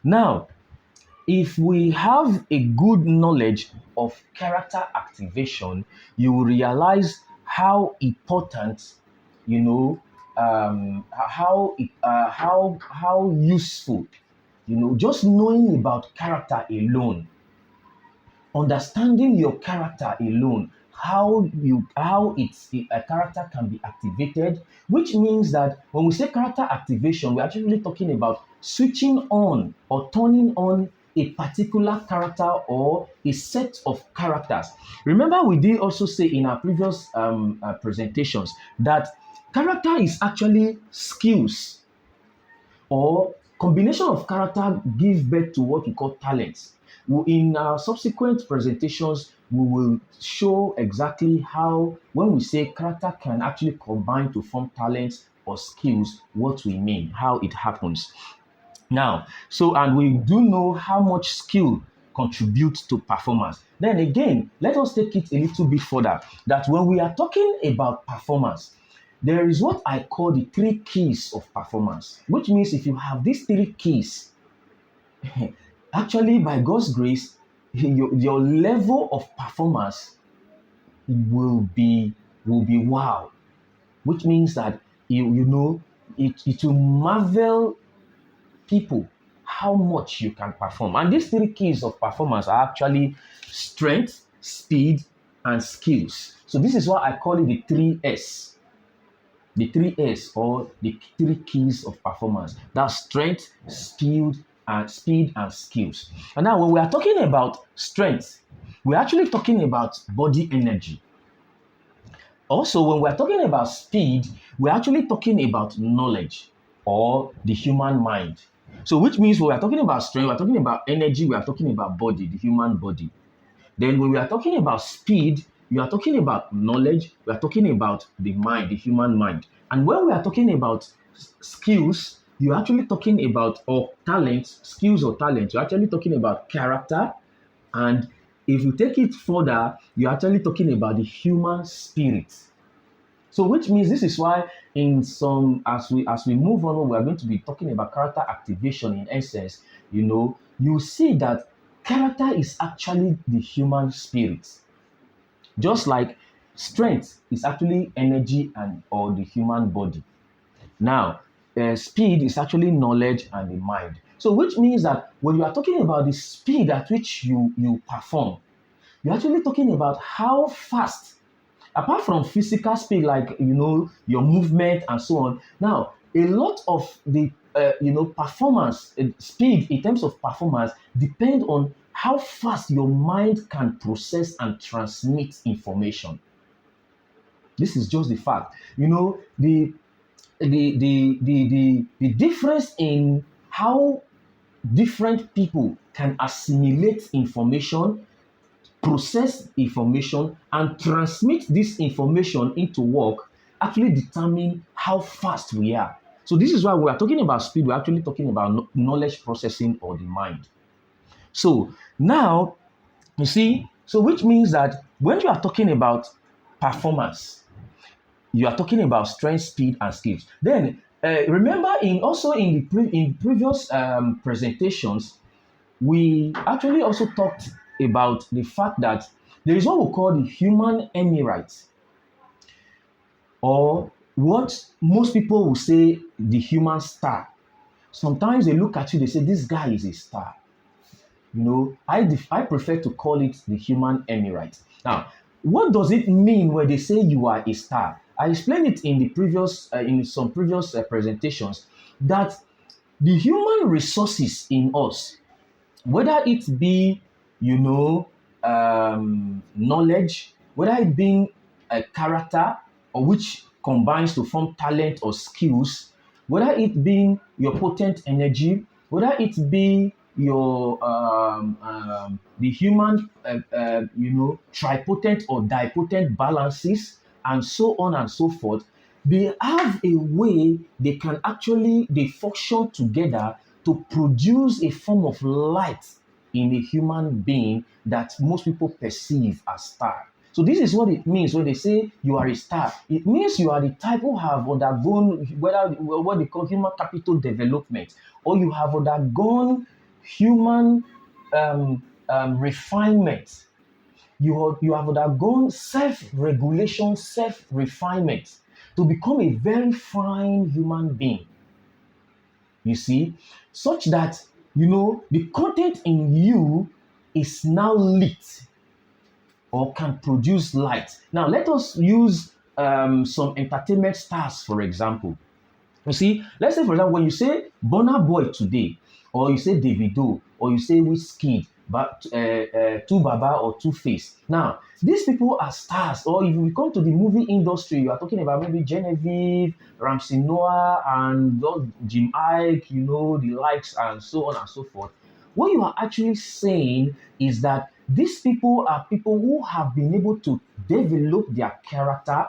Now, if we have a good knowledge of character activation, you will realize how important, you know, how useful, just knowing about character alone, understanding your character alone, how a character can be activated, which means that when we say character activation, we're actually talking about switching on or turning on a particular character or a set of characters. Remember, we did also say in our previous presentations that character is actually skills, or combination of character give birth to what we call talents. In our subsequent presentations, we will show exactly how, when we say character can actually combine to form talents or skills, what we mean, how it happens. Now, and we do know how much skill contributes to performance. Then again, let us take it a little bit further, that when we are talking about performance, there is what I call the three keys of performance, which means if you have these three keys, actually by God's grace, your level of performance will be wow, which means that it will marvel people how much you can perform. And these three keys of performance are actually strength, speed, and skills. So this is why I call it the 3S. The 3S, or the three keys of performance. That's strength, speed, and skills. And now when we are talking about strength, we're actually talking about body energy. Also, when we're talking about speed, we're actually talking about knowledge or the human mind. So which means when we're talking about strength, we're talking about energy, we are talking about body, the human body. Then when we are talking about speed, we are talking about knowledge, we are talking about the mind, the human mind. And when we are talking about skills, you're actually talking about, or talents, skills or talents, you're actually talking about character. And if you take it further, you're actually talking about the human spirit. So which means this is why as we move on, we are going to be talking about character activation in essence. You see that character is actually the human spirit. Just like strength is actually energy or the human body. Now, speed is actually knowledge and the mind. So which means that when you are talking about the speed at which you perform, you're actually talking about how fast, apart from physical speed, like your movement and so on. Now, a lot of the performance speed in terms of performance depend on how fast your mind can process and transmit information. This is just the fact. The difference in how different people can assimilate information, process information, and transmit this information into work actually determine how fast we are. So this is why we are talking about speed. We're actually talking about knowledge processing or the mind. So now, you see, so which means that when you are talking about performance, you are talking about strength, speed, and skills. Then remember, in previous presentations, we actually also talked about the fact that there is what we call the human emirate, or what most people will say the human star. Sometimes they look at you, they say, this guy is a star. I prefer to call it the human emirate. Now, what does it mean when they say you are a star? I explained it in some previous presentations, that the human resources in us, whether it be, knowledge, whether it be a character, or which combines to form talent or skills, whether it be your potent energy, whether it be your the human tripotent or dipotent balances, and so on and so forth, they have a way they function together to produce a form of light in a human being that most people perceive as star. So this is what it means when they say you are a star. It means you are the type who have undergone what they call human capital development, or you have undergone human refinement. You have undergone self-regulation, self-refinement to become a very fine human being. You see, such that the content in you is now lit or can produce light. Now, let us use some entertainment stars, for example. You see, let's say, for example, when you say Burna Boy today, or you say Davido, or you say WIZKID, but Two Baba or Two Face. Now, these people are stars. Or if we come to the movie industry, you are talking about maybe Genevieve, Ramsey Noah, and Jim Ike, the likes, and so on and so forth. What you are actually saying is that these people are people who have been able to develop their character.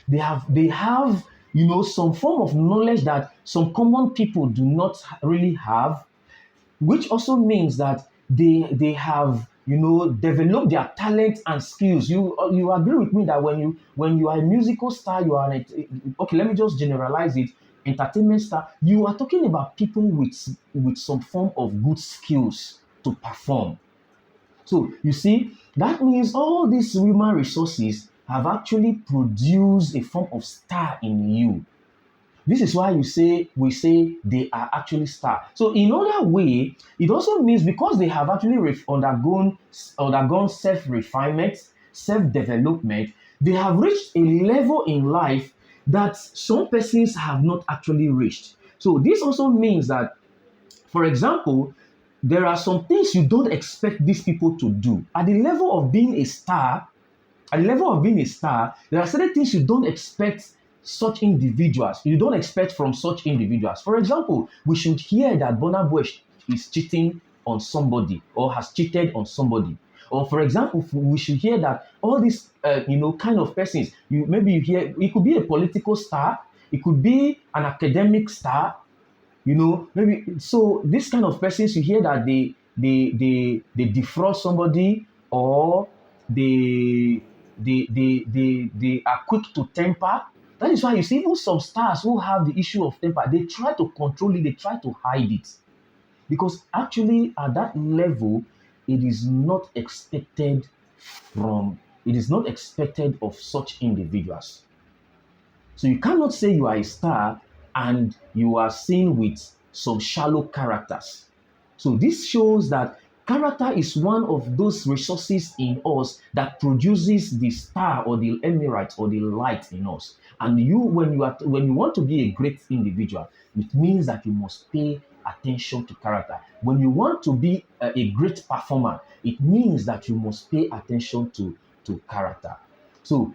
They have some form of knowledge that some common people do not really have, which also means that they have developed their talent and skills. You agree with me that when you are a musical star, you are okay, let me just generalize it, entertainment star, you are talking about people with some form of good skills to perform. So you see, that means all these human resources have actually produced a form of star in you. This is why we say they are actually star. So in other way, it also means because they have actually undergone self-refinement, self-development, they have reached a level in life that some persons have not actually reached. So this also means that, for example, there are some things you don't expect these people to do. At the level of being a star, there are certain things you don't expect such individuals. You don't expect from such individuals. For example, we should hear that Burna Boy is cheating on somebody or has cheated on somebody. Or for example, we should hear that all these kind of persons. You hear it could be a political star, it could be an academic star, maybe. So this kind of persons, you hear that they defraud somebody, or they are quick to temper. That is why you see even some stars who have the issue of temper, they try to control it, they try to hide it, because actually at that level, it is not expected it is not expected of such individuals. So you cannot say you are a star and you are seen with some shallow characters. So this shows that character is one of those resources in us that produces the star or the emerald or the light in us. And when you want to be a great individual, it means that you must pay attention to character. When you want to be a great performer, it means that you must pay attention to character. So